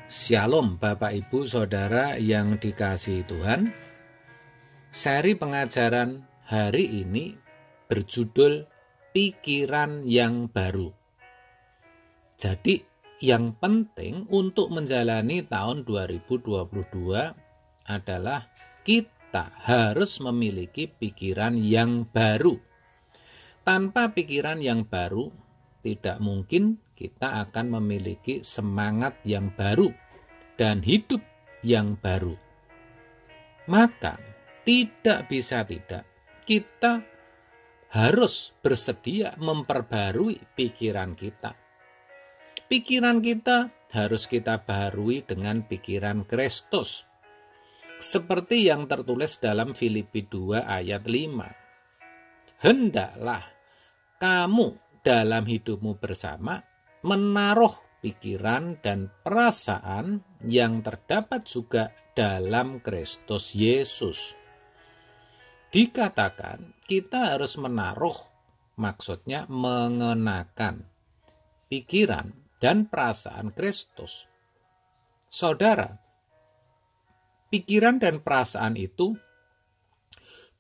Shalom Bapak Ibu Saudara yang dikasihi Tuhan. Seri pengajaran hari ini berjudul Pikiran yang Baru. Jadi yang penting untuk menjalani tahun 2022 adalah kita harus memiliki pikiran yang baru. Tanpa pikiran yang baru, tidak mungkin kita akan memiliki semangat yang baru dan hidup yang baru. Maka tidak bisa tidak, kita harus bersedia memperbarui pikiran kita. Pikiran kita harus kita barui dengan pikiran Kristus. Seperti yang tertulis dalam Filipi 2 ayat 5. Hendaklah kamu dalam hidupmu bersama menaruh pikiran dan perasaan yang terdapat juga dalam Kristus Yesus. Dikatakan kita harus menaruh, maksudnya mengenakan pikiran dan perasaan Kristus. Saudara, pikiran dan perasaan itu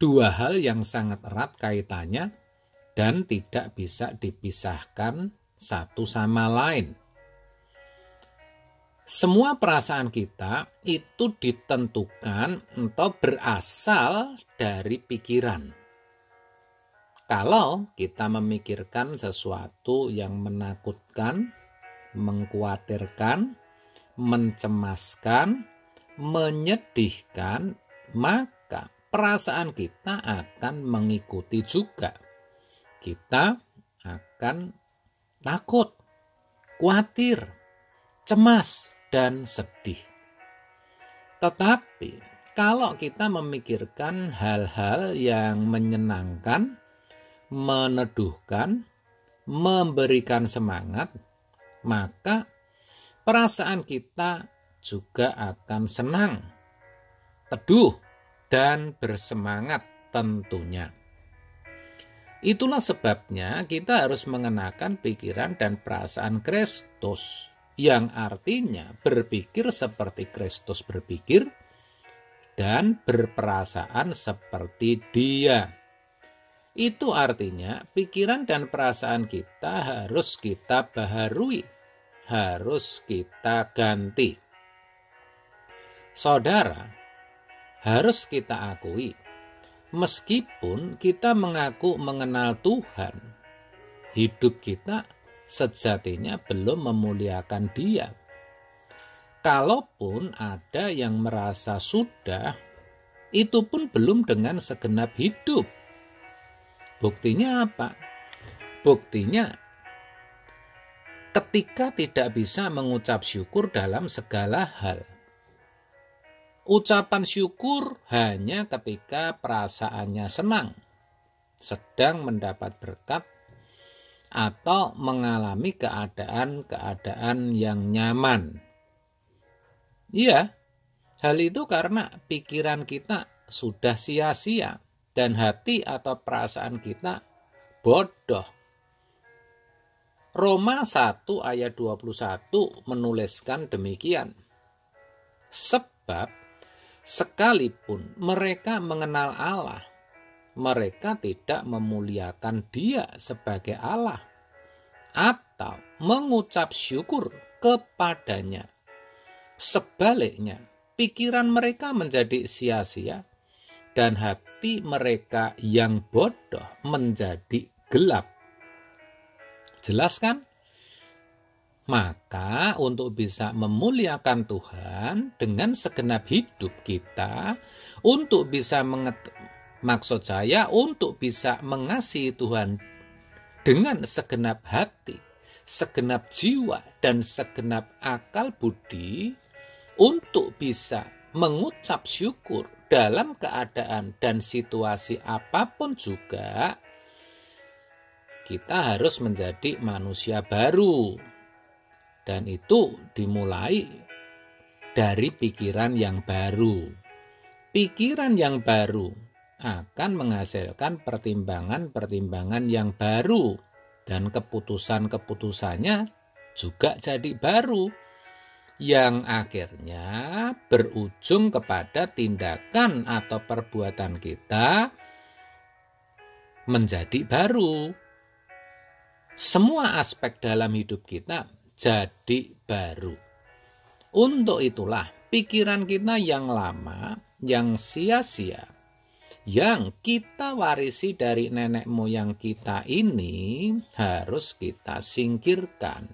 dua hal yang sangat erat kaitannya dan tidak bisa dipisahkan satu sama lain. Semua perasaan kita itu ditentukan atau berasal dari pikiran. Kalau kita memikirkan sesuatu yang menakutkan, mengkhawatirkan, mencemaskan, menyedihkan, maka perasaan kita akan mengikuti juga. Kita akan takut, khawatir, cemas, dan sedih. Tetapi kalau kita memikirkan hal-hal yang menyenangkan, meneduhkan, memberikan semangat, maka perasaan kita juga akan senang, teduh, dan bersemangat tentunya. Itulah sebabnya kita harus mengenakan pikiran dan perasaan Kristus, yang artinya berpikir seperti Kristus berpikir dan berperasaan seperti Dia. Itu artinya pikiran dan perasaan kita harus kita baharui, harus kita ganti. Saudara, harus kita akui, meskipun kita mengaku mengenal Tuhan, hidup kita sejatinya belum memuliakan Dia. Kalaupun ada yang merasa sudah, itu pun belum dengan segenap hidup. Buktinya apa? Buktinya ketika tidak bisa mengucap syukur dalam segala hal. Ucapan syukur hanya ketika perasaannya senang, sedang mendapat berkat, atau mengalami keadaan-keadaan yang nyaman. Ya, hal itu karena pikiran kita sudah sia-sia dan hati atau perasaan kita bodoh. Roma 1 ayat 21 menuliskan demikian. Sebab sekalipun mereka mengenal Allah, mereka tidak memuliakan Dia sebagai Allah atau mengucap syukur kepadanya. Sebaliknya, pikiran mereka menjadi sia-sia dan hati mereka yang bodoh menjadi gelap. Jelas kan? Maka untuk bisa memuliakan Tuhan dengan segenap hidup kita, untuk bisa untuk bisa mengasihi Tuhan dengan segenap hati, segenap jiwa, dan segenap akal budi, untuk bisa mengucap syukur dalam keadaan dan situasi apapun juga, kita harus menjadi manusia baru. Dan itu dimulai dari pikiran yang baru. Pikiran yang baru akan menghasilkan pertimbangan-pertimbangan yang baru, dan keputusan-keputusannya juga jadi baru. yang akhirnya berujung kepada tindakan atau perbuatan kita menjadi baru. Semua aspek dalam hidup kita jadi baru. Untuk itulah pikiran kita yang lama, yang sia-sia, yang kita warisi dari nenek moyang kita ini harus kita singkirkan,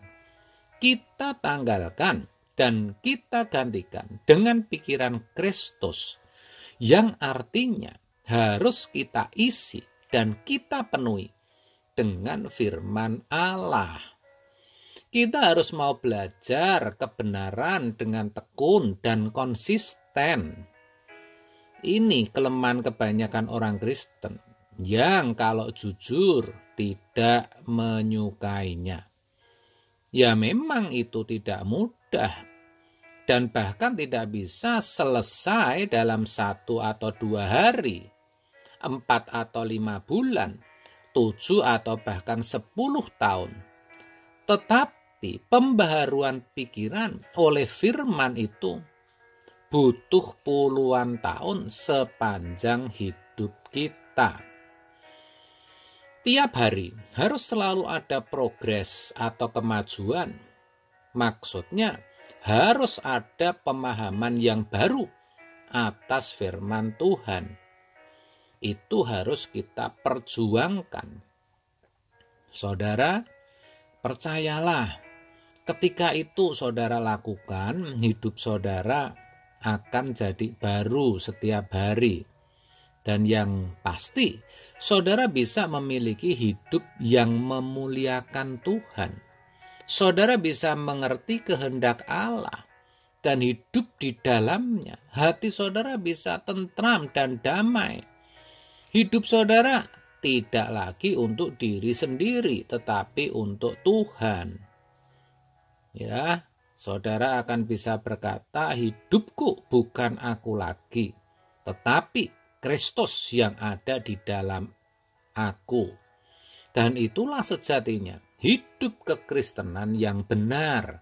kita tanggalkan, dan kita gantikan dengan pikiran Kristus, yang artinya harus kita isi dan kita penuhi dengan firman Allah. Kita harus mau belajar kebenaran dengan tekun dan konsisten. Ini kelemahan kebanyakan orang Kristen yang kalau jujur tidak menyukainya. Ya memang itu tidak mudah dan bahkan tidak bisa selesai dalam 1 atau 2 hari, 4 atau 5 bulan, 7 atau bahkan 10 tahun. Tetapi pembaharuan pikiran oleh firman itu butuh puluhan tahun sepanjang hidup kita. Tiap hari harus selalu ada progres atau kemajuan. Maksudnya harus ada pemahaman yang baru atas firman Tuhan. Itu harus kita perjuangkan. Saudara, percayalah, ketika itu saudara lakukan, hidup saudara akan jadi baru setiap hari. Dan yang pasti, saudara bisa memiliki hidup yang memuliakan Tuhan. Saudara bisa mengerti kehendak Allah dan hidup di dalamnya. Hati saudara bisa tentram dan damai. Hidup saudara tidak lagi untuk diri sendiri, tetapi untuk Tuhan. Ya, saudara akan bisa berkata, hidupku bukan aku lagi, tetapi Kristus yang ada di dalam aku. Dan itulah sejatinya hidup kekristenan yang benar.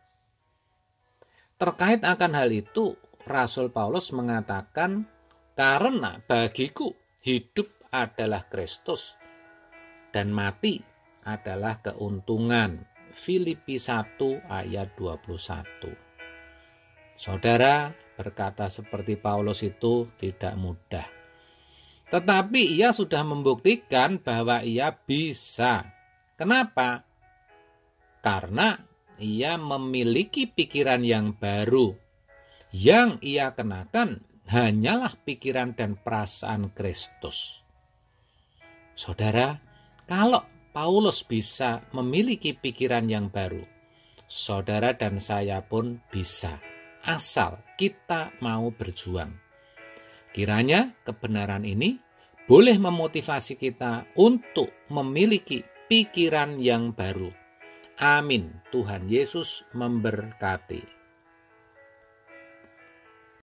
Terkait akan hal itu, Rasul Paulus mengatakan, karena bagiku hidup adalah Kristus dan mati adalah keuntungan. Filipi 1 ayat 21. Saudara, berkata seperti Paulus itu tidak mudah. Tetapi ia sudah membuktikan bahwa ia bisa. Kenapa? Karena ia memiliki pikiran yang baru. Yang ia kenakan hanyalah pikiran dan perasaan Kristus. Saudara, kalau Paulus bisa memiliki pikiran yang baru, saudara dan saya pun bisa, asal kita mau berjuang. Kiranya kebenaran ini boleh memotivasi kita untuk memiliki pikiran yang baru. Amin. Tuhan Yesus memberkati.